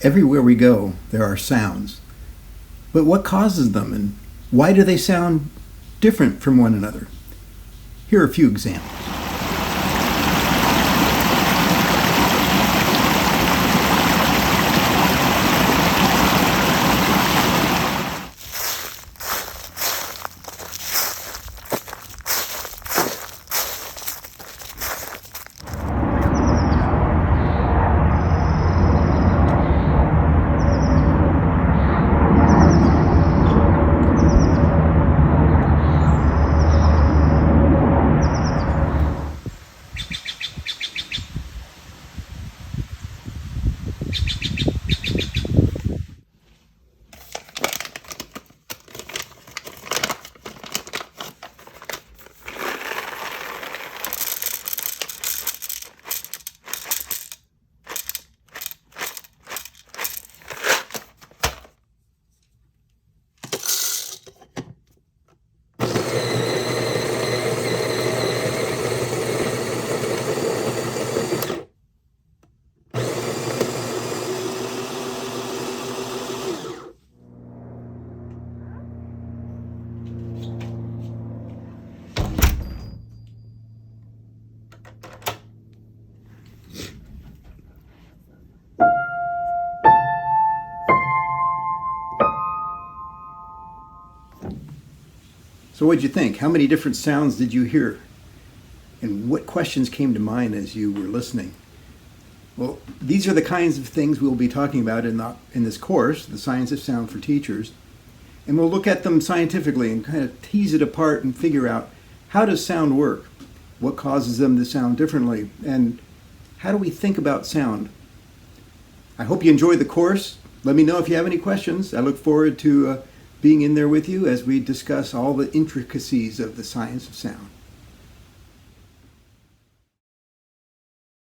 Everywhere we go, there are sounds. But what causes them, and why do they sound different from one another? Here are a few examples. So what'd you think? How many different sounds did you hear? And what questions came to mind as you were listening? Well, these are the kinds of things we'll be talking about in this course, The Science of Sound for Teachers. And we'll look at them scientifically and kind of tease it apart and figure out, how does sound work? What causes them to sound differently? And how do we think about sound? I hope you enjoyed the course. Let me know if you have any questions. I look forward to being in there with you as we discuss all the intricacies of the science of sound.